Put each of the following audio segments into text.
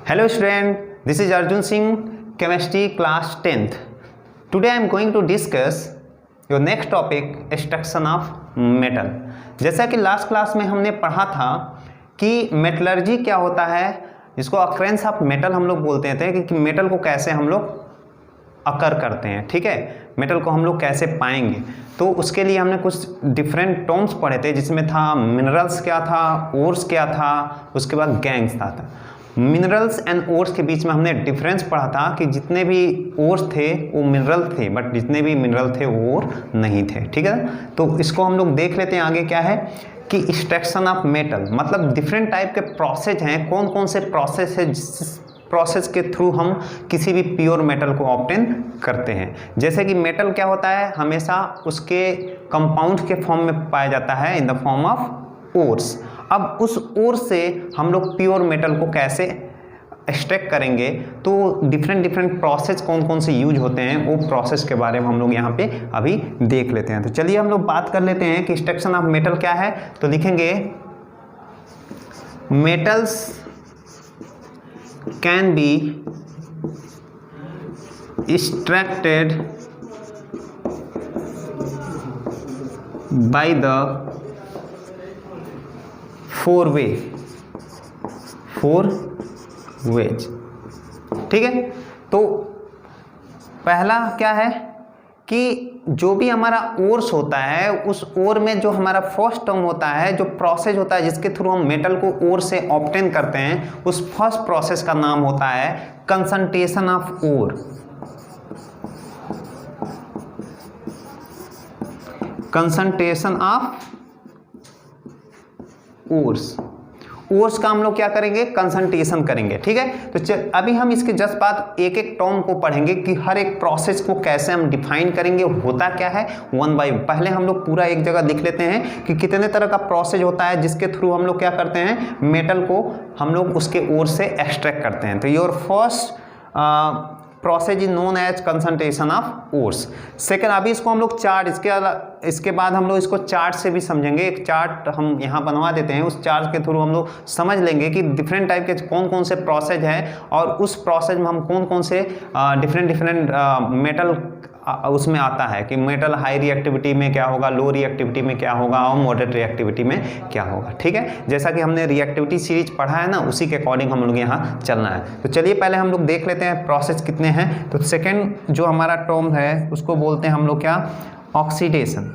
Hello student, this is Arjun Singh, Chemistry class 10th. Today I am going to discuss your next topic, extraction of metal. जैसा कि last class में हमने पढ़ा था कि metallurgy क्या होता है, जिसको अक्रेंस ऑफ मेटल हम लोग बोलते थे कि मेटल को कैसे हम लोग अकर करते हैं। ठीक है, मेटल को हम लोग कैसे पाएंगे, तो उसके लिए हमने कुछ डिफरेंट टर्म्स पढ़े थे, जिसमें था मिनरल्स क्या था, ओर्स क्या था, उसके बाद गैंग्स था। मिनरल्स एंड ओर्स के बीच में हमने डिफरेंस पढ़ा था कि जितने भी ओर्स थे वो मिनरल थे, बट जितने भी मिनरल थे वो ओर नहीं थे। ठीक है, तो इसको हम लोग देख लेते हैं आगे क्या है कि एक्सट्रैक्शन ऑफ मेटल, मतलब डिफरेंट टाइप के प्रोसेस हैं, कौन कौन से प्रोसेस है जिस प्रोसेस के थ्रू हम किसी भी प्योर मेटल को ऑब्टेन करते हैं। जैसे कि मेटल क्या होता है, हमेशा उसके कंपाउंड के फॉर्म में पाया जाता है, इन द फॉर्म ऑफ ओर्स। अब उस ओर से हम लोग प्योर मेटल को कैसे एक्सट्रैक्ट करेंगे, तो डिफरेंट प्रोसेस कौन कौन से यूज होते हैं, वो प्रोसेस के बारे में हम लोग यहाँ पे अभी देख लेते हैं। तो चलिए हम लोग बात कर लेते हैं कि एक्सट्रैक्शन ऑफ मेटल क्या है। तो लिखेंगे metals can be extracted by the four veg. ठीक है, तो पहला क्या है कि जो भी हमारा ओर्स होता है, उस ओर में जो हमारा फर्स्ट टर्म होता है, जो प्रोसेस होता है जिसके थ्रू हम मेटल को ओर से ऑब्टेन करते हैं, उस फर्स्ट प्रोसेस का नाम होता है concentration of ore. Concentration of ores का हम लोग क्या करेंगे, कंसंट्रेशन करेंगे। ठीक है, तो अभी हम इसके जस्ट बाद एक एक टर्म को पढ़ेंगे कि हर एक प्रोसेस को कैसे हम डिफाइन करेंगे, होता क्या है वन बाय। पहले हम लोग पूरा एक जगह लिख लेते हैं कि कितने तरह का प्रोसेस होता है जिसके थ्रू हम लोग क्या करते हैं, मेटल को हम लोग उसके ओर से एक्सट्रैक्ट करते हैं। तो your first process is known as concentration of ores. Second, अभी इसको हम लोग चार्ट, इसके बाद हम लोग इसको चार्ट से भी समझेंगे। एक चार्ट हम यहाँ बनवा देते हैं, उस चार्ट के थ्रू हम लोग समझ लेंगे कि डिफरेंट टाइप के कौन कौन से प्रोसेस हैं और उस प्रोसेस में हम कौन कौन से डिफरेंट मेटल उसमें आता है कि मेटल हाई रिएक्टिविटी में क्या होगा, लो रिएक्टिविटी में क्या होगा और मॉडरेट रिएक्टिविटी में क्या होगा। ठीक है, जैसा कि हमने रिएक्टिविटी सीरीज पढ़ा है ना, उसी के अकॉर्डिंग हम लोग यहाँ चलना है। तो चलिए पहले हम लोग देख लेते हैं प्रोसेस कितने हैं। तो सेकेंड जो हमारा टर्म है उसको बोलते हैं हम लोग क्या, oxidation.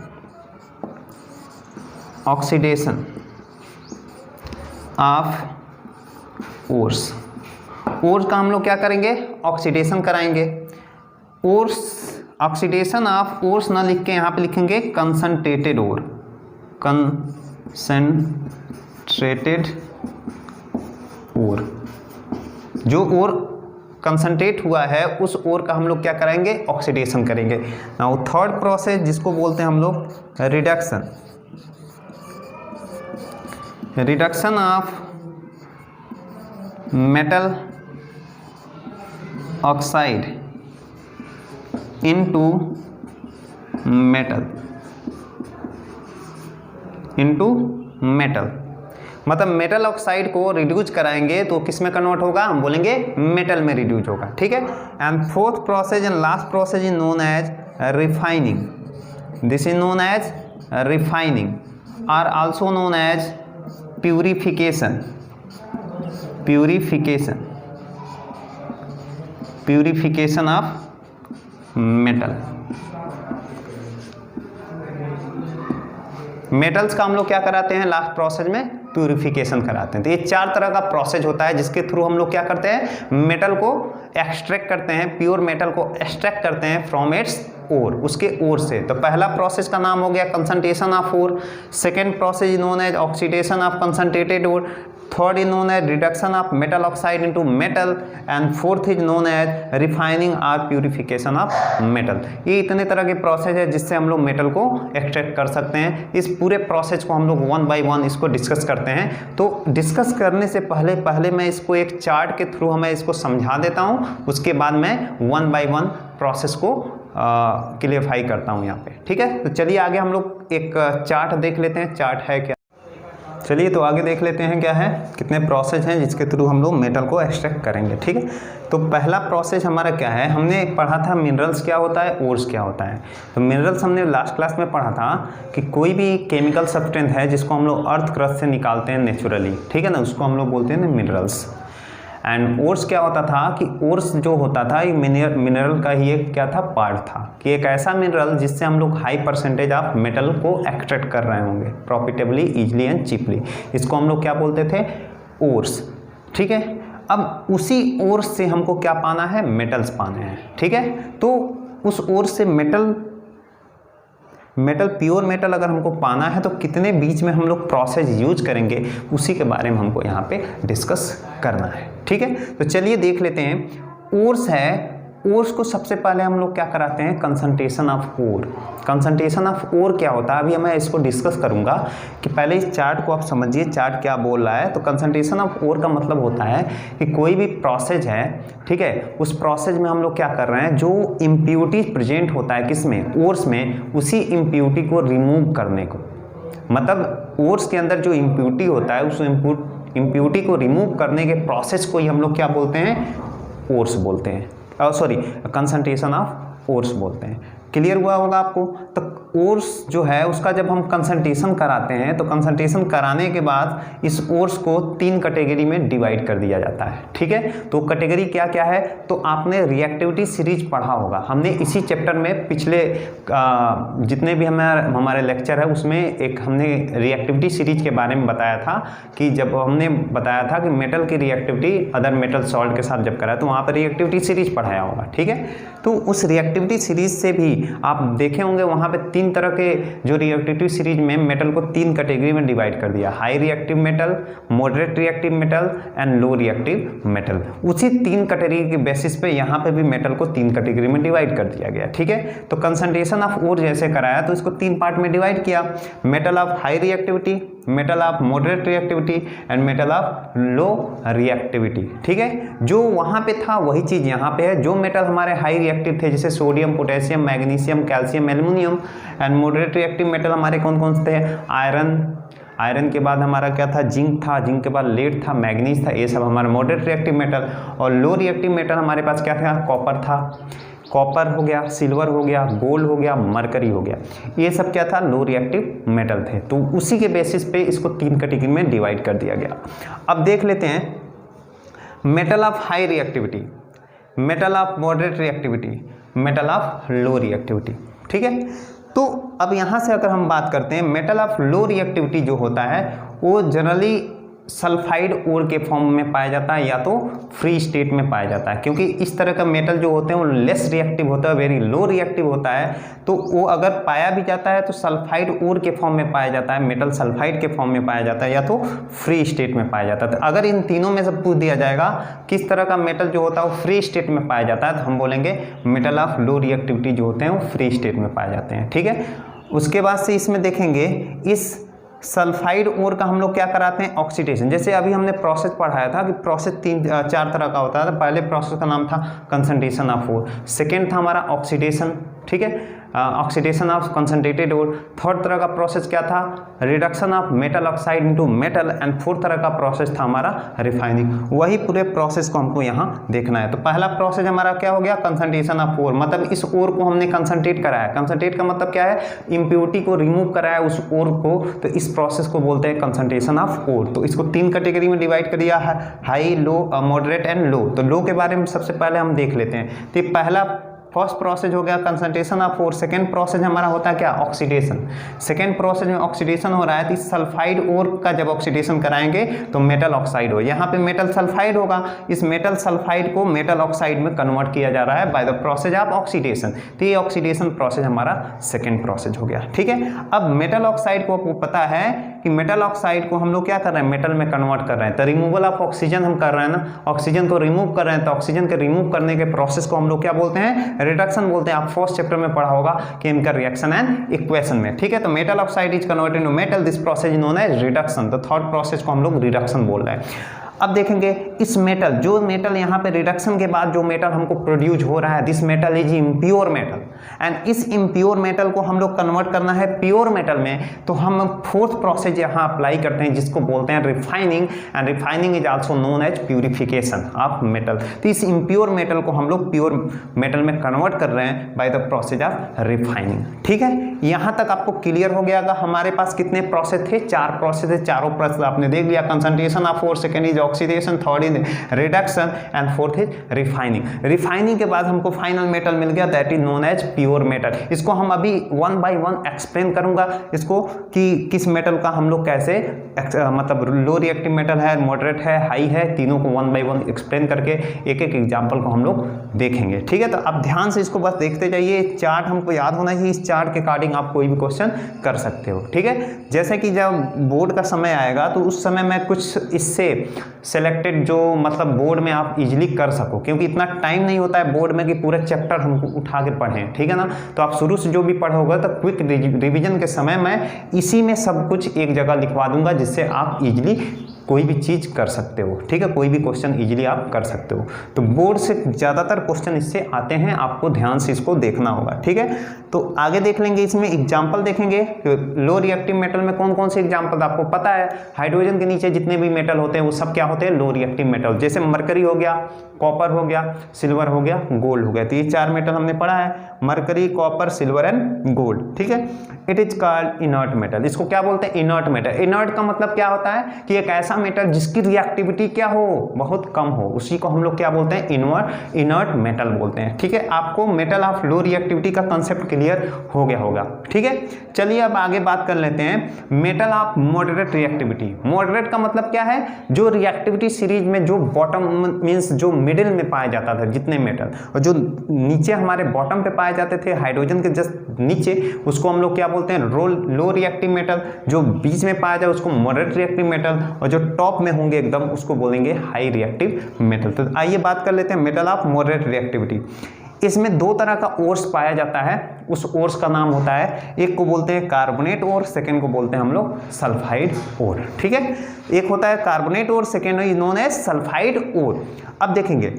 Oxidation of ores. Ores का हम लोग क्या करेंगे, ऑक्सीडेशन कराएंगे। ओर्स, ऑक्सीडेशन ऑफ ओर्स ना लिख के यहाँ पे लिखेंगे कंसंट्रेटेड ओर। कंसंट्रेटेड ओर, जो ओर कंसंट्रेट हुआ है उस ओर का हम लोग क्या कराएंगे, ऑक्सीडेशन करेंगे। नाउ थर्ड प्रोसेस जिसको बोलते हैं हम लोग reduction. Reduction of metal oxide into metal. मतलब मेटल ऑक्साइड को रिड्यूस कराएंगे तो किस में कन्वर्ट होगा, हम बोलेंगे मेटल में रिड्यूस होगा। ठीक है, and fourth process and last process is known as refining. This is known as refining or also known as purification. Purification of metal. Metals का हम लोग क्या कराते हैं, लास्ट प्रोसेस में प्यूरिफिकेशन कराते हैं। तो ये चार तरह का प्रोसेस होता है जिसके थ्रू हम लोग क्या करते हैं, मेटल को एक्सट्रैक्ट करते हैं, प्योर मेटल को एक्सट्रैक्ट करते हैं फ्रॉम इट्स ओर, उसके ओर से। तो पहला प्रोसेस का नाम हो गया concentration of ore. Second process is known as oxidation of concentrated ore. Third is known as reduction of metal oxide into metal and fourth is known as refining और purification of metal. ये इतने तरह के process है जिससे हम लोग metal को एक्सट्रैक्ट कर सकते हैं। इस पूरे प्रोसेस को हम लोग वन बाय वन इसको डिस्कस करते हैं। तो डिस्कस करने से पहले मैं इसको एक चार्ट के थ्रू हमें इसको समझा देता हूँ, उसके बाद मैं वन बाय वन प्रोसेस को क्लियरफाई करता हूँ यहाँ पे। ठीक है, तो चलिए आगे हम लोग एक चार्ट देख लेते हैं। चार्ट है क्या, चलिए तो आगे देख लेते हैं क्या है, कितने प्रोसेस हैं जिसके थ्रू हम लोग मेटल को एक्सट्रैक्ट करेंगे। ठीक है, तो पहला प्रोसेस हमारा क्या है, हमने पढ़ा था मिनरल्स क्या होता है, ओर्स क्या होता है। तो मिनरल्स हमने लास्ट क्लास में पढ़ा था कि कोई भी केमिकल सब्सटेंस है जिसको हम लोग अर्थ क्रस्ट से निकालते हैं नेचुरली, ठीक है ना, उसको हम लोग बोलते हैं मिनरल्स। एंड ओर्स क्या होता था कि ओर्स जो होता था ये मिनरल का ही एक क्या था, पार्ट था, कि एक ऐसा मिनरल जिससे हम लोग हाई परसेंटेज ऑफ मेटल को एक्सट्रैक्ट कर रहे होंगे प्रॉफिटेबली, इजली एंड चीपली। इसको हम लोग क्या बोलते थे, ओर्स। ठीक है, अब उसी ओर्स से हमको क्या पाना है, मेटल्स पाने हैं। ठीक है, तो उस ओर्स से मेटल प्योर मेटल अगर हमको पाना है तो कितने बीच में हम लोग प्रोसेस यूज करेंगे, उसी के बारे में हमको यहाँ पे डिस्कस करना है। ठीक है, तो चलिए देख लेते हैं। ओर्स है, ओर्स को सबसे पहले हम लोग क्या कराते हैं, concentration of ore. Concentration of ore क्या होता है, अभी मैं इसको डिस्कस करूंगा कि पहले इस चार्ट को आप समझिए, चार्ट क्या बोल रहा है। तो कंसंट्रेशन ऑफ ओर का मतलब होता है कि कोई भी प्रोसेस है, ठीक है, उस प्रोसेस में हम लोग क्या कर रहे हैं, जो इम्प्यूरिटीज प्रेजेंट होता है किसमें, ओर्स में, उसी इम्प्यूरिटी को रिमूव करने को, मतलब ओर्स के अंदर जो इम्प्यूरिटी होता है उस इम्प्यूरिटी को रिमूव करने के प्रोसेस को ही हम लोग क्या बोलते हैं, ओर्स बोलते हैं, सॉरी कंसंट्रेशन ऑफ ओर्स बोलते हैं। क्लियर हुआ होगा आपको। तो ओर्स जो है उसका जब हम कंसंट्रेशन कराते हैं तो कंसंट्रेशन कराने के बाद इस ओर्स को 3 कैटेगरी में डिवाइड कर दिया जाता है। ठीक है, तो कैटेगरी क्या क्या है, तो आपने रिएक्टिविटी सीरीज पढ़ा होगा, हमने इसी चैप्टर में पिछले जितने भी हमारे लेक्चर है उसमें एक हमने रिएक्टिविटी सीरीज के बारे में बताया था, कि जब हमने बताया था कि मेटल की रिएक्टिविटी अदर मेटल सॉल्ट के साथ जब कराया तो वहाँ पर रिएक्टिविटी सीरीज पढ़ाया होगा। ठीक है, तो उस रिएक्टिविटी सीरीज से भी आप देखे होंगे वहाँ पे 3 तरह के जो रिएक्टिविटी सीरीज में मेटल को 3 कैटेगरी में डिवाइड कर दिया, high reactive metal, moderate reactive metal and low reactive metal. उसी 3 कैटेगरी के बेसिस पे यहाँ पे भी मेटल को 3 कैटेगरी में डिवाइड कर दिया गया। ठीक है, तो कंसंट्रेशन ऑफ ओर जैसे कराया तो इसको 3 पार्ट में डिवाइड किया, metal of high reactivity, metal of moderate reactivity and metal of low reactivity. ठीक है, जो वहाँ पे था वही चीज़ यहाँ पे है। जो मेटल हमारे हाई रिएक्टिव थे जैसे sodium, potassium, magnesium, calcium, aluminium, and moderate reactive metal हमारे कौन कौन से थे, आयरन के बाद हमारा क्या था, जिंक था, जिंक के बाद लेड था, मैग्नीज था, ये सब हमारा मॉडरेट रिएक्टिव मेटल। और लो रिएक्टिव मेटल हमारे पास क्या था, कॉपर था, कॉपर हो गया, सिल्वर हो गया, गोल्ड हो गया, मरकरी हो गया, ये सब क्या था, लो रिएक्टिव मेटल थे। तो उसी के बेसिस पे इसको 3 कैटेगरी में डिवाइड कर दिया गया। अब देख लेते हैं metal of high reactivity, metal of moderate reactivity, metal of low reactivity. ठीक है, तो अब यहाँ से अगर हम बात करते हैं, मेटल ऑफ लो रिएक्टिविटी जो होता है वो जनरली सल्फाइड ओर के फॉर्म में पाया जाता है या तो फ्री स्टेट में पाया जाता है, क्योंकि इस तरह का मेटल जो होते हैं वो लेस रिएक्टिव होता है, वेरी लो रिएक्टिव होता है। तो वो अगर पाया भी जाता है तो सल्फाइड ओर के फॉर्म में पाया जाता है, मेटल सल्फाइड के फॉर्म में पाया जाता है या तो फ्री स्टेट में पाया जाता है। तो अगर इन तीनों में से पूछ दिया जाएगा किस तरह का मेटल जो होता है वो फ्री स्टेट में पाया जाता है, तो हम बोलेंगे मेटल ऑफ लो रिएक्टिविटी जो होते हैं वो फ्री स्टेट में पाए जाते हैं। ठीक है, उसके बाद से इसमें देखेंगे इस सल्फाइड ओर का हम लोग क्या कराते हैं, ऑक्सीडेशन। जैसे अभी हमने प्रोसेस पढ़ाया था कि प्रोसेस 4 तरह का होता है। पहले प्रोसेस का नाम था कंसंट्रेशन ऑफ ओर, सेकेंड था हमारा ऑक्सीडेशन, ठीक है, oxidation of concentrated ore. Third तरह का प्रोसेस क्या था, reduction of metal oxide into metal, and fourth तरह का प्रोसेस था हमारा रिफाइनिंग। वही पूरे प्रोसेस को हमको यहाँ देखना है। तो पहला प्रोसेस हमारा क्या हो गया, कंसंट्रेशन ऑफ ओर, मतलब इस ओर को हमने कंसंट्रेट कराया। कंसंट्रेट का मतलब क्या है, इम्प्योरिटी को रिमूव कराया उस ओर को, तो इस प्रोसेस को बोलते हैं कंसंट्रेशन ऑफ ओर। तो इसको 3 कैटेगरी में डिवाइड कर दिया है, high, low, moderate and low. तो लो के बारे में सबसे पहले हम देख लेते हैं। तो पहला फर्स्ट प्रोसेस हो गया concentration of ore. Second process हमारा होता है क्या, ऑक्सीडेशन। सेकेंड प्रोसेस में ऑक्सीडेशन हो रहा है तो इस सल्फाइड ओर का जब ऑक्सीडेशन कराएंगे तो मेटल ऑक्साइड हो, यहाँ पे मेटल सल्फाइड होगा, इस मेटल सल्फाइड को मेटल ऑक्साइड में कन्वर्ट किया जा रहा है by the process of oxidation. तो ये ऑक्सीडेशन प्रोसेस हमारा सेकेंड प्रोसेस हो गया। ठीक है, अब मेटल ऑक्साइड को आपको पता है कि मेटल ऑक्साइड को हम लोग क्या कर रहे हैं, मेटल में कन्वर्ट कर रहे हैं। तो रिमूवल ऑफ ऑक्सीजन हम कर रहे हैं ना, ऑक्सीजन को रिमूव कर रहे हैं, तो ऑक्सीजन के रिमूव करने के प्रोसेस को हम लोग क्या बोलते हैं, रिडक्शन बोलते हैं। आप फर्स्ट चैप्टर में पढ़ा होगा केमिकल रिएक्शन एंड इक्वेशन में। ठीक है, तो metal oxide is converted into metal, this process is known as reduction. तो थर्ड प्रोसेस को हम लोग रिडक्शन बोल रहे हैं। अब देखेंगे इस मेटल, जो मेटल यहाँ पे रिडक्शन के बाद जो मेटल हमको प्रोड्यूस हो रहा है, this metal is impure metal, and इस इम्प्योर मेटल को हम लोग कन्वर्ट करना है प्योर मेटल में, तो हम फोर्थ प्रोसेस यहाँ अप्लाई करते हैं जिसको बोलते हैं refining, and refining is also known as purification of metal. तो इस इम्प्योर मेटल को हम लोग प्योर मेटल में कन्वर्ट कर रहे हैं by the process of refining. ठीक है, यहाँ तक आपको क्लियर हो गया कि हमारे पास कितने प्रोसेस थे, 4 प्रोसेस है, चारों प्रोसेस आपने देख लिया। Concentration of ore, second is oxidation, third is reduction and fourth is refining. Refining के बाद हमको फाइनल मेटल मिल गया, that is known as pure metal. इसको हम अभी 1 बाय 1 एक्सप्लेन करूंगा इसको कि किस मेटल का हम लोग कैसे मतलब लो रिएक्टिव मेटल है, मॉडरेट है, हाई है, तीनों को 1 बाय 1 एक्सप्लेन करके एक एक एग्जाम्पल को हम लोग देखेंगे। ठीक है, तो अब ध्यान से इसको बस देखते जाइए। चार्ट हमको याद होना चाहिए, इस चार्ट के अकॉर्डिंग आप कोई भी क्वेश्चन कर सकते हो। ठीक है, जैसे कि जब बोर्ड का समय आएगा तो उस समय मैं कुछ इससे सेलेक्टेड जो मतलब बोर्ड में आप इजीली कर सको, क्योंकि इतना टाइम नहीं होता है बोर्ड में कि पूरा चैप्टर हमको उठा के पढ़ें। ठीक है ना, तो आप शुरू से जो भी पढ़ोगे तो क्विक रिवीजन के समय मैं इसी में सब कुछ एक जगह लिखवा दूंगा, जिससे आप इजीली कोई भी चीज़ कर सकते हो। ठीक है, कोई भी क्वेश्चन इजीली आप कर सकते हो। तो बोर्ड से ज़्यादातर क्वेश्चन इससे आते हैं, आपको ध्यान से इसको देखना होगा। ठीक है, तो आगे देख लेंगे, इसमें एग्जाम्पल देखेंगे। लो रिएक्टिव मेटल में कौन कौन से एग्जाम्पल आपको पता है, हाइड्रोजन के नीचे जितने भी मेटल होते हैं वो सब क्या होते हैं, लो रिएक्टिव मेटल। जैसे मरकरी हो गया, कॉपर हो गया, सिल्वर हो गया, गोल्ड हो गया। तो ये 4 मेटल हमने पढ़ा है, mercury, copper, silver and gold. ठीक है, it is called inert metal. इसको क्या बोलते हैं, इनर्ट मेटल। इनर्ट का मतलब क्या होता है कि एक ऐसा मेटल जिसकी रिएक्टिविटी क्या हो, बहुत कम हो, उसी को हम लोग क्या बोलते हैं, इनर्ट मेटल बोलते हैं। ठीक है, आपको मेटल ऑफ लो रिएक्टिविटी का कंसेप्ट क्लियर हो गया होगा। ठीक है, चलिए अब आगे बात कर लेते हैं metal of moderate reactivity. Moderate का मतलब क्या है, जो रिएक्टिविटी सीरीज में जो बॉटम मींस जो मिडिल में पाया जाता था जितने मेटल, और जो नीचे हमारे बॉटम पे पाए जाते थे हाइड्रोजन के जस्ट नीचे, उसको हम लोग क्या बोलते हैं, लो रिएक्टिव मेटल। जो बीच में पाया जाए उसको मॉडरेट रिएक्टिव मेटल, और जो टॉप में होंगे एकदम उसको बोलेंगे हाई रिएक्टिव मेटल। तो आइए बात कर लेते हैं मेटल ऑफ मॉडरेट रिएक्टिविटी। इसमें 2 तरह का ओर्स पाया जाता है, उस ओर्स का नाम होता है, एक को बोलते हैं कार्बोनेट ओर, सेकेंड को बोलते हैं हम लोग सल्फाइड ओर। ठीक है, एक होता है carbonate ore, second is known as sulphide ore. अब देखेंगे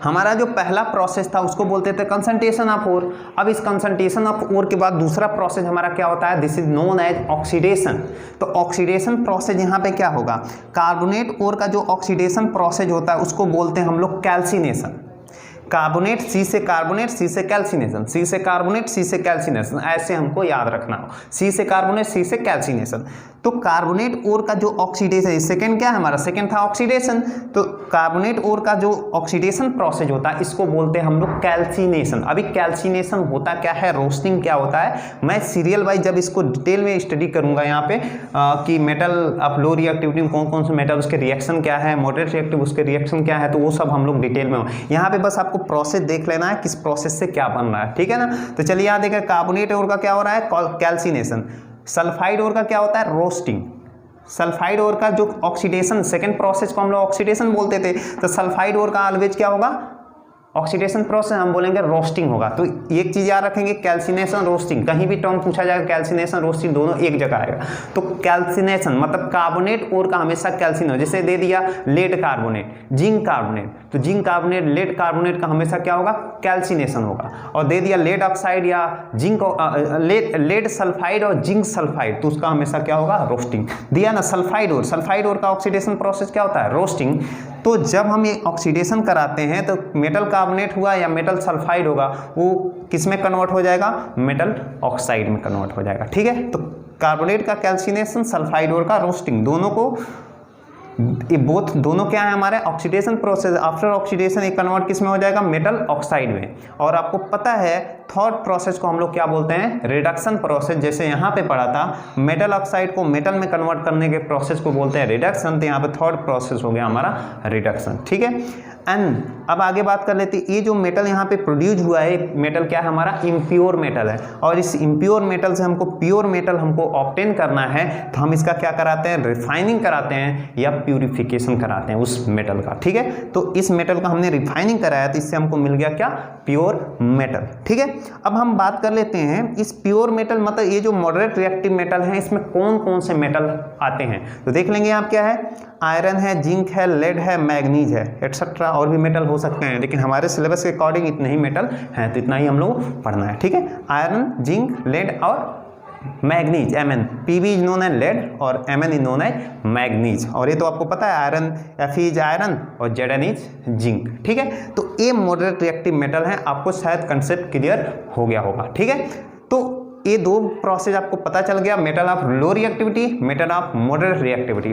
हमारा जो पहला प्रोसेस था उसको बोलते थे कंसंट्रेशन ऑफ ओर। अब इस कंसंट्रेशन ऑफ ओर के बाद दूसरा प्रोसेस हमारा क्या होता है, this is known as oxidation. तो ऑक्सीडेशन प्रोसेस यहाँ पे क्या होगा, कार्बोनेट ओर का जो ऑक्सीडेशन प्रोसेस होता है उसको बोलते हैं हम लोग कैल्सिनेशन। कार्बोनेट, सी से कार्बोनेट, सी से कैल्सिनेशन, सी से कार्बोनेट, सी से कैल्सिनेशन, ऐसे हमको याद रखना हो, सी से कार्बोनेट, सी से कैल्सिनेशन। तो कार्बोनेट ओर का जो ऑक्सीडेशन, सेकंड क्या है हमारा, सेकंड था ऑक्सीडेशन। तो कार्बोनेट ओर का जो ऑक्सीडेशन प्रोसेस होता है इसको बोलते हैं हम लोग कैल्सिनेशन। अभी कैल्सिनेशन होता क्या है, रोस्टिंग क्या होता है, मैं सीरियल वाइज जब इसको डिटेल में स्टडी करूंगा यहाँ पे कि मेटल ऑफ लो रिएक्टिविटी में कौन कौन से मेटल, उसके रिएक्शन क्या है, मॉडरेट रिएक्टिव उसके रिएक्शन क्या है, तो वो सब हम लोग डिटेल में, यहाँ पे बस आपको प्रोसेस देख लेना है किस प्रोसेस से क्या बन रहा है। ठीक है ना, तो चलिए यहाँ देखें कार्बोनेट ओर का क्या हो रहा है, कैल्सिनेशन। सल्फाइड ओर का क्या होता है, रोस्टिंग। सल्फाइड ओर का जो ऑक्सीडेशन, सेकंड प्रोसेस को हम लोग ऑक्सीडेशन बोलते थे, तो सल्फाइड ओर का ऑलवेज क्या होगा, ऑक्सीडेशन प्रोसेस, हम बोलेंगे रोस्टिंग होगा। तो एक चीज याद रखेंगे, कैल्सिनेशन, रोस्टिंग, कहीं भी टर्म पूछा जाएगा कैल्सिनेशन रोस्टिंग दोनों एक जगह आएगा। तो कैल्सिनेशन मतलब कार्बोनेट ओर का हमेशा कैल्सिनेशन, जैसे दे दिया लेड कार्बोनेट, जिंक कार्बोनेट, तो जिंक कार्बोनेट, लेड कार्बोनेट का हमेशा क्या होगा, कैल्सिनेशन होगा। और दे दिया लेड ऑक्साइड या जिंक, लेड सल्फाइड और जिंक सल्फाइड, तो उसका हमेशा क्या होगा, रोस्टिंग। दिया ना सल्फाइड ओर, सल्फाइड ओर का ऑक्सीडेशन प्रोसेस क्या होता है, रोस्टिंग। तो जब हम ये ऑक्सीडेशन कराते हैं तो मेटल कार्बोनेट हुआ या मेटल सल्फाइड होगा, वो किस में कन्वर्ट हो जाएगा, मेटल ऑक्साइड में कन्वर्ट हो जाएगा। ठीक है, तो कार्बोनेट का कैल्सिनेशन, सल्फाइड ओर का रोस्टिंग, दोनों को ये बोथ दोनों क्या है हमारे ऑक्सीडेशन प्रोसेस। आफ्टर ऑक्सीडेशन ये कन्वर्ट किस में हो जाएगा, मेटल ऑक्साइड में। और आपको पता है थर्ड प्रोसेस को हम लोग क्या बोलते हैं, रिडक्शन प्रोसेस। जैसे यहाँ पे पढ़ा था मेटल ऑक्साइड को मेटल में कन्वर्ट करने के प्रोसेस को बोलते हैं रिडक्शन, तो यहाँ पे थर्ड प्रोसेस हो गया हमारा रिडक्शन। ठीक है, एंड अब आगे बात कर लेते हैं, ये जो मेटल यहाँ पे प्रोड्यूस हुआ है, मेटल क्या है हमारा, इम्प्योर मेटल है। और इस इम्प्योर मेटल से हमको प्योर मेटल हमको ऑब्टेन करना है, तो हम इसका क्या कराते हैं, रिफाइनिंग कराते हैं या प्यूरिफिकेशन कराते हैं उस मेटल का। ठीक है, तो इस मेटल का हमने रिफाइनिंग कराया तो इससे हमको मिल गया क्या, प्योर मेटल। ठीक है, अब हम बात कर लेते हैं इस प्योर मेटल मतलब ये जो मॉडरेट रिएक्टिव मेटल है इसमें कौन कौन से मेटल आते हैं। तो देख लेंगे आप क्या है, आयरन है, जिंक है, लेड है, मैग्नीज है, एटसेट्रा और भी मेटल हो सकते हैं, लेकिन हमारे सिलेबस के अकॉर्डिंग इतने ही मेटल हैं, तो इतना ही हम लोग पढ़ना है। ठीक है, आयरन, जिंक, लेड और manganese, Mn, Pb is known as lead और Mn is known as manganese. और ये तो आपको पता है आयरन, Fe इज आयरन और Zn इज जिंक। ठीक है, तो ये मॉडरेट रिएक्टिव मेटल है, आपको शायद कंसेप्ट क्लियर हो गया होगा। ठीक है, तो ये दो प्रोसेस आपको पता चल गया, metal of low reactivity, metal of moderate reactivity.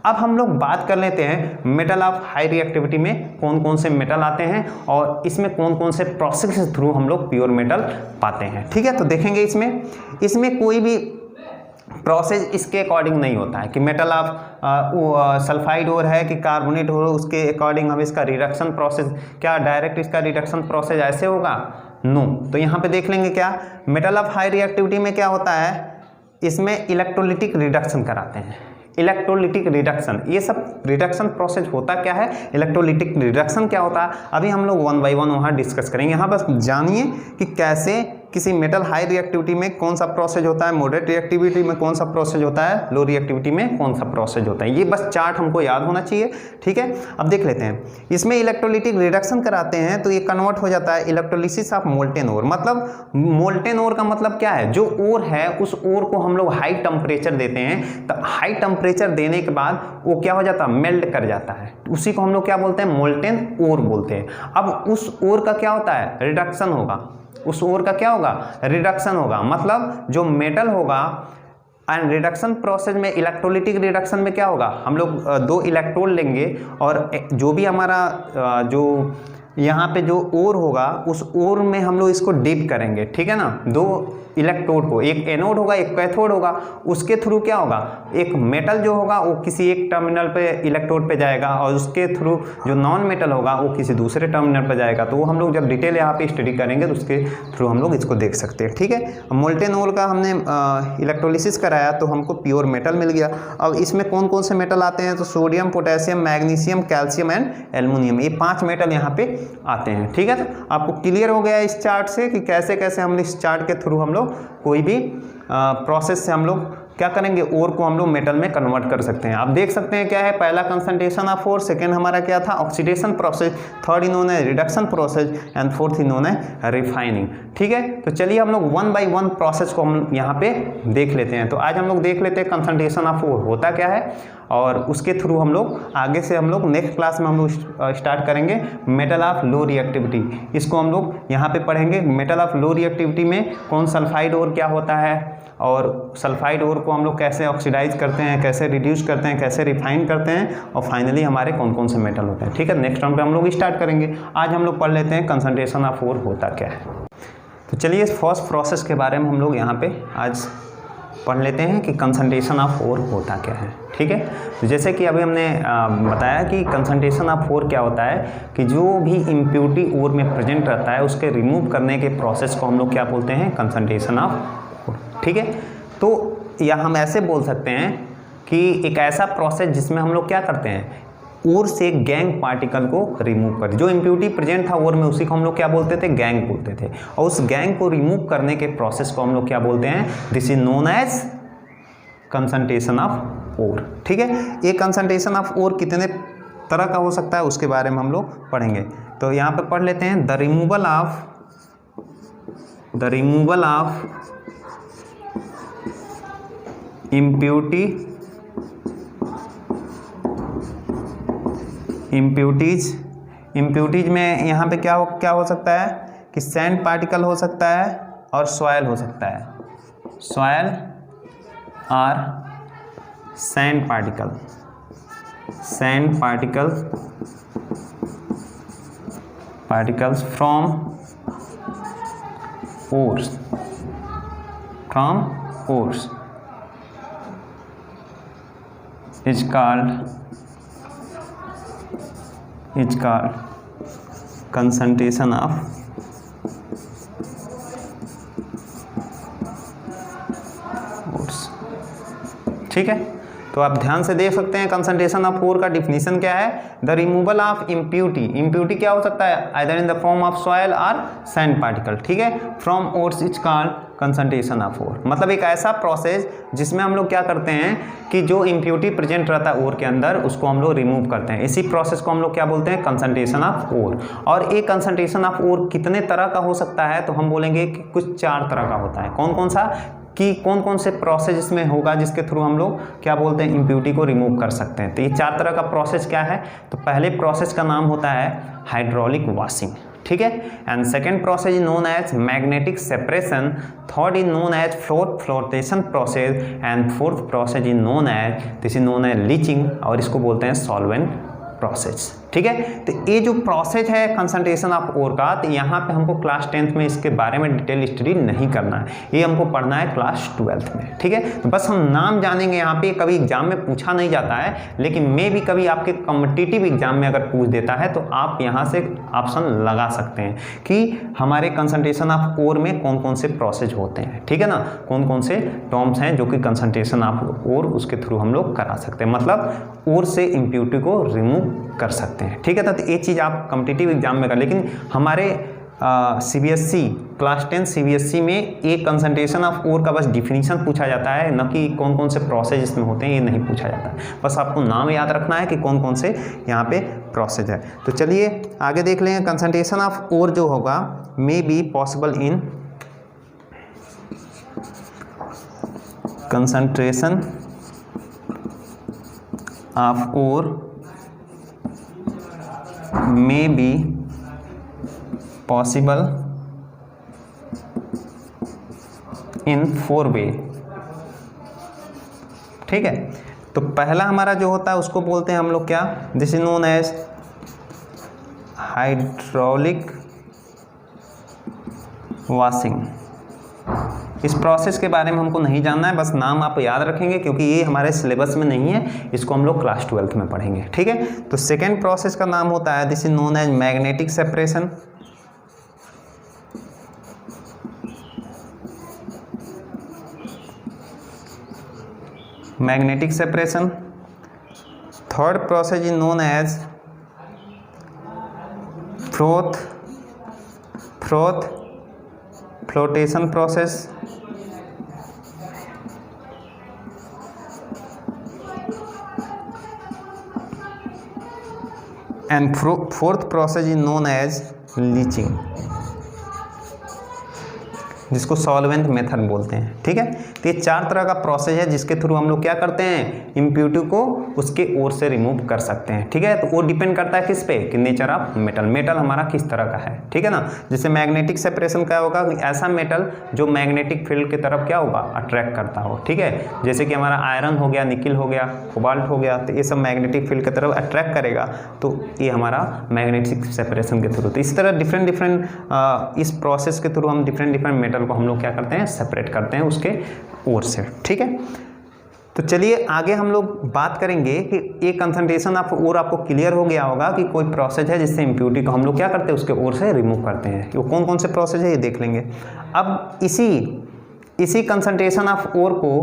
अब हम लोग बात कर लेते हैं मेटल ऑफ हाई रिएक्टिविटी में कौन कौन से मेटल आते हैं और इसमें कौन कौन से प्रोसेस के थ्रू हम लोग प्योर मेटल पाते हैं। ठीक है, तो देखेंगे इसमें कोई भी प्रोसेस इसके अकॉर्डिंग नहीं होता है कि मेटल ऑफ सल्फाइड ओर है कि कार्बोनेट हो, उसके अकॉर्डिंग हम इसका रिडक्शन प्रोसेस, क्या डायरेक्ट इसका रिडक्शन प्रोसेस ऐसे होगा? नो। तो यहाँ पे देख लेंगे क्या मेटल ऑफ हाई रिएक्टिविटी में क्या होता है, इसमें इलेक्ट्रोलिटिक रिडक्शन कराते हैं। इलेक्ट्रोलिटिक रिडक्शन, ये सब रिडक्शन प्रोसेस होता क्या है, इलेक्ट्रोलिटिक रिडक्शन क्या होता है, अभी हम लोग 1 बाय 1 वहाँ डिस्कस करेंगे। यहाँ बस जानिए कि कैसे किसी मेटल हाई रिएक्टिविटी में कौन सा प्रोसेस होता है, मॉडरेट रिएक्टिविटी में कौन सा प्रोसेस होता है, लो रिएक्टिविटी में कौन सा प्रोसेस होता है, ये बस चार्ट हमको याद होना चाहिए। ठीक है, अब देख लेते हैं, इसमें इलेक्ट्रोलिटिक रिडक्शन कराते हैं तो ये कन्वर्ट हो जाता है इलेक्ट्रोलिसिस ऑफ मोल्टेन ओर। मतलब मोल्टेन ओर का मतलब क्या है, जो ओर है उस ओर को हम लोग हाई टेम्परेचर देते हैं, तो हाई टेम्परेचर देने के बाद वो क्या हो जाता है, मेल्ट कर जाता है, उसी को हम लोग क्या बोलते हैं, मोल्टेन ओर बोलते हैं। अब उस ओर का क्या होता है, रिडक्शन होगा, उस ओर का क्या होगा, रिडक्शन होगा। मतलब जो मेटल होगा एंड रिडक्शन प्रोसेस में, इलेक्ट्रोलिटिक रिडक्शन में क्या होगा, हम लोग 2 इलेक्ट्रोड लेंगे और जो भी हमारा जो यहाँ पे जो ओर होगा उस ओर में हम लोग इसको डिप करेंगे। ठीक है ना, 2 इलेक्ट्रोड को, एक एनोड होगा एक कैथोड होगा, उसके थ्रू क्या होगा, एक मेटल जो होगा वो किसी एक टर्मिनल पे इलेक्ट्रोड पे जाएगा और उसके थ्रू जो नॉन मेटल होगा वो किसी दूसरे टर्मिनल पे जाएगा। तो वो हम लोग जब डिटेल यहाँ पे स्टडी करेंगे तो उसके थ्रू हम लोग इसको देख सकते हैं। ठीक है, मोल्टेन ओर का हमने इलेक्ट्रोलिसिस कराया तो हमको प्योर मेटल मिल गया। अब इसमें कौन कौन से मेटल आते हैं, तो sodium, potassium, magnesium, calcium and aluminium, ये 5 मेटल यहाँ पे आते हैं। ठीक है, तो आपको क्लियर हो गया इस चार्ट से कि कैसे कैसे हम इस चार्ट के थ्रू हम लोग कोई भी प्रोसेस से हम लोग क्या करेंगे, ओर को हम लोग मेटल में कन्वर्ट कर सकते हैं। आप देख सकते हैं क्या है, पहला कंसंट्रेशन ऑफ ओर, सेकेंड हमारा क्या था, ऑक्सीडेशन प्रोसेस, थर्ड इन्हों ने रिडक्शन प्रोसेस एंड फोर्थ इन्हों ने रिफाइनिंग। ठीक है, तो चलिए हम लोग 1 बाय 1 प्रोसेस को हम यहाँ पे देख लेते हैं। तो आज हम लोग देख लेते हैं कंसंट्रेशन ऑफ ओर होता क्या है और उसके थ्रू हम लोग आगे से हम लोग नेक्स्ट क्लास में हम लोग स्टार्ट करेंगे मेटल ऑफ लो रिएक्टिविटी। इसको हम लोग यहाँ पे पढ़ेंगे, मेटल ऑफ लो रिएक्टिविटी में कौन सल्फाइड ओर क्या होता है और सल्फाइड ओर को हम लोग कैसे ऑक्सीडाइज करते हैं, कैसे रिड्यूस करते हैं, कैसे रिफाइन करते हैं और फाइनली हमारे कौन कौन से मेटल होते हैं। ठीक है, नेक्स्ट टाइम पे हम लोग स्टार्ट करेंगे। आज हम लोग पढ़ लेते हैं कंसंट्रेशन ऑफ ओर होता क्या है। तो चलिए फर्स्ट प्रोसेस के बारे में हम लोग यहाँ पे आज पढ़ लेते हैं कि कंसंट्रेशन ऑफ ओर होता क्या है। ठीक है, तो जैसे कि अभी हमने बताया कि कंसंट्रेशन ऑफ ओर क्या होता है कि जो भी इम्प्योरिटी ओर में प्रेजेंट रहता है उसके रिमूव करने के प्रोसेस को हम लोग क्या बोलते हैं, कंसंट्रेशन ऑफ ओर। ठीक है, तो या हम ऐसे बोल सकते हैं कि एक ऐसा प्रोसेस जिसमें हम लोग क्या करते हैं, ओर से गैंग पार्टिकल को रिमूव कर, जो इम्प्योरिटी प्रेजेंट था ओर में उसी को हम लोग क्या बोलते थे, गैंग बोलते थे, और उस गैंग को रिमूव करने के प्रोसेस को हम लोग क्या बोलते हैं, this is known as concentration of ore. ठीक है, ये कंसंट्रेशन ऑफ ओर कितने तरह का हो सकता है उसके बारे में हम लोग पढ़ेंगे। तो यहाँ पे पढ़ लेते हैं, द रिमूवल ऑफ इम्प्योरिटीज में यहाँ पे क्या हो सकता है कि सैंड पार्टिकल हो सकता है और सॉयल हो सकता है, सॉयल और sand particles from ores is called concentration of ores. ठीक है, तो आप ध्यान से देख सकते हैं कंसंट्रेशन ऑफ ओर का डिफिनीशन क्या है, the removal of impurity. Impurity क्या हो सकता है, either in the form of soil और सैंड पार्टिकल, ठीक है, from ores is called concentration of ore. मतलब एक ऐसा प्रोसेस जिसमें हम लोग क्या करते हैं कि जो इम्प्यूरिटी प्रेजेंट रहता है ओर के अंदर उसको हम लोग रिमूव करते हैं। इसी प्रोसेस को हम लोग क्या बोलते हैं, कंसंट्रेशन ऑफ ओर। और एक कंसंट्रेशन ऑफ ओर कितने तरह का हो सकता है, तो हम बोलेंगे कि कुछ 4 तरह का होता है। कौन कौन सा, कि कौन कौन से प्रोसेस इसमें होगा जिसके थ्रू हम लोग क्या बोलते हैं, इम्प्यूरिटी को रिमूव कर सकते हैं। तो ये 4 तरह का प्रोसेस क्या है, तो पहले प्रोसेस का नाम होता है हाइड्रोलिक वॉशिंग, ठीक है, and second process is known as magnetic separation, third is known as flotation process, and fourth process is known as, this is known as leaching, और इसको बोलते हैं सॉल्वेंट प्रोसेस, ठीक है। तो ये जो प्रोसेस है कंसंट्रेशन ऑफ ओर का, तो यहाँ पे हमको क्लास 10th में इसके बारे में डिटेल स्टडी नहीं करना है, ये हमको पढ़ना है क्लास 12th में, ठीक है। तो बस हम नाम जानेंगे, यहाँ पे कभी एग्जाम में पूछा नहीं जाता है, लेकिन मे भी कभी आपके कॉम्पिटिटिव एग्जाम में अगर पूछ देता है तो आप यहाँ से ऑप्शन लगा सकते हैं कि हमारे कंसंट्रेशन ऑफ ओर में कौन कौन से प्रोसेस होते हैं, ठीक है ना, कौन कौन से टर्म्स हैं जो कि कंसंट्रेशन ऑफ ओर उसके थ्रू हम लोग करा सकते हैं, मतलब ओर से इम्प्यूरिटी को रिमूव कर सकते हैं, ठीक है। तो ये चीज़ आप कॉम्पिटिटिव एग्जाम में कर, लेकिन हमारे CBSE क्लास 10 CBSE में एक कंसंट्रेशन ऑफ ओर का बस डिफिनीशन पूछा जाता है, न कि कौन कौन से प्रोसेस इसमें होते हैं ये नहीं पूछा जाता है। बस आपको नाम याद रखना है कि कौन कौन से यहाँ पे प्रोसेस है। तो चलिए आगे देख लेंगे। कंसंट्रेशन ऑफ ओर जो होगा may be possible in concentration of ore may be possible in 4 way, ठीक है। तो पहला हमारा जो होता है उसको बोलते हैं हम लोग क्या, this is known as hydraulic washing. इस प्रोसेस के बारे में हमको नहीं जानना है, बस नाम आप याद रखेंगे क्योंकि ये हमारे सिलेबस में नहीं है, इसको हम लोग क्लास 12th में पढ़ेंगे, ठीक है। तो सेकेंड प्रोसेस का नाम होता है, this is known as magnetic separation. Magnetic separation. Third process is known as flotation process. And fourth process is known as leaching, जिसको सॉल्वेंट मेथड बोलते हैं, ठीक है। तो ये 4 तरह का प्रोसेस है जिसके थ्रू हम लोग क्या करते हैं, इम्प्यूरिटी को उसके ओर से रिमूव कर सकते हैं, ठीक है। तो वो डिपेंड करता है किस पे, कि नेचर ऑफ मेटल, मेटल हमारा किस तरह का है, ठीक है ना। जैसे मैग्नेटिक सेपरेशन क्या होगा, ऐसा मेटल जो मैग्नेटिक फील्ड की तरफ क्या होगा, अट्रैक्ट करता हो, ठीक है। जैसे कि हमारा आयरन हो गया, निकिल हो गया, कोबाल्ट हो गया, तो ये सब मैग्नेटिक फील्ड की तरफ अट्रैक्ट करेगा, तो ये हमारा मैग्नेटिक सेपरेशन के थ्रू। तो इस तरह डिफरेंट इस प्रोसेस के थ्रू हम डिफरेंट मेटल को हम लोग क्या करते हैं, सेपरेट करते हैं उसके ओर से, ठीक है। तो चलिए आगे हम लोग बात करेंगे कि एक कंसंट्रेशन ऑफ ओर आपको क्लियर हो गया होगा कि कोई प्रोसेस है जिससे इम्प्यूरिटी को हम लोग क्या करते हैं, उसके ओर से रिमूव करते हैं। वो कौन कौन से प्रोसेस है ये देख लेंगे। अब इसी कंसंट्रेशन ऑफ ओर को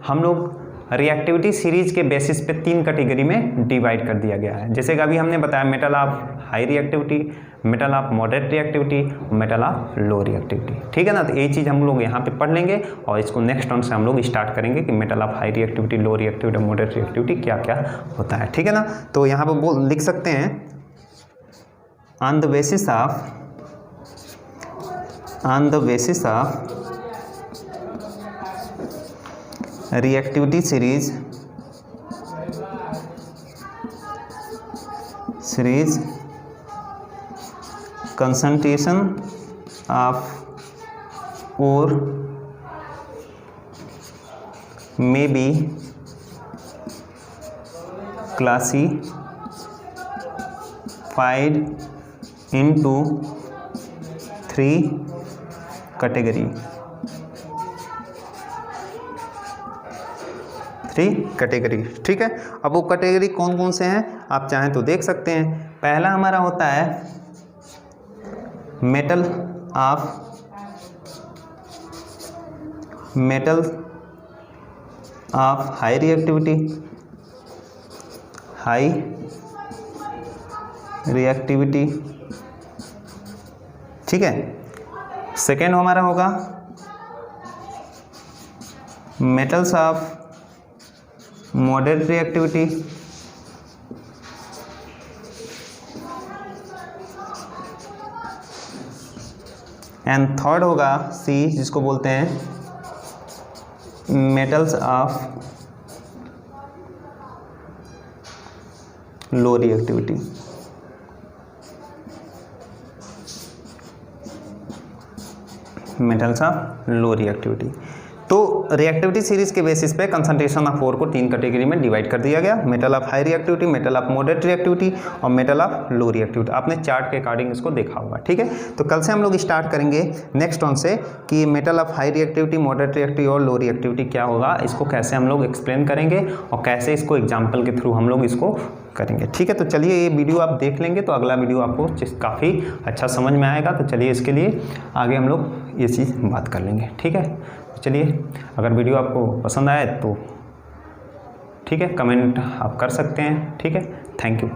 हम लोग रिएक्टिविटी सीरीज के बेसिस पे 3 कैटेगरी में डिवाइड कर दिया गया है। जैसे कि अभी हमने बताया metal of high reactivity, metal of moderate reactivity, metal of low reactivity, ठीक है ना। तो ये चीज़ हम लोग यहाँ पे पढ़ लेंगे और इसको नेक्स्ट टर्म से हम लोग स्टार्ट करेंगे कि metal of high reactivity, low reactivity, moderate reactivity क्या क्या होता है, ठीक है ना। तो यहाँ पे लिख सकते हैं on the basis of reactivity series concentration of ore may be classified into 3 category। 3 category, ठीक है। अब वो कैटेगरी कौन कौन से हैं आप चाहें तो देख सकते हैं। पहला हमारा होता है metal of high reactivity, high reactivity, ठीक है। सेकेंड हमारा होगा metals of moderate reactivity, and third होगा सी, जिसको बोलते हैं metals of low reactivity. Metals of low reactivity. तो रिएक्टिविटी सीरीज के बेसिस पे कंसंट्रेशन ऑफ ओर को 3 कैटेगरी में डिवाइड कर दिया गया, metal of high reactivity, metal of moderate reactivity और मेटल ऑफ लो रिएक्टिविटी। आपने चार्ट के अकॉर्डिंग इसको देखा होगा, ठीक है। तो कल से हम लोग स्टार्ट करेंगे नेक्स्ट ऑन से कि metal of high reactivity, moderate reactivity और लो रिएक्टिविटी क्या होगा, इसको कैसे हम लोग एक्सप्लेन करेंगे और कैसे इसको एग्जाम्पल के थ्रू हम लोग इसको करेंगे, ठीक है। तो चलिए ये वीडियो आप देख लेंगे तो अगला वीडियो आपको काफ़ी अच्छा समझ में आएगा। तो चलिए इसके लिए आगे हम लोग ये चीज़ बात कर लेंगे, ठीक है। चलिए, अगर वीडियो आपको पसंद आए तो ठीक है, कमेंट आप कर सकते हैं, ठीक है। Thank you.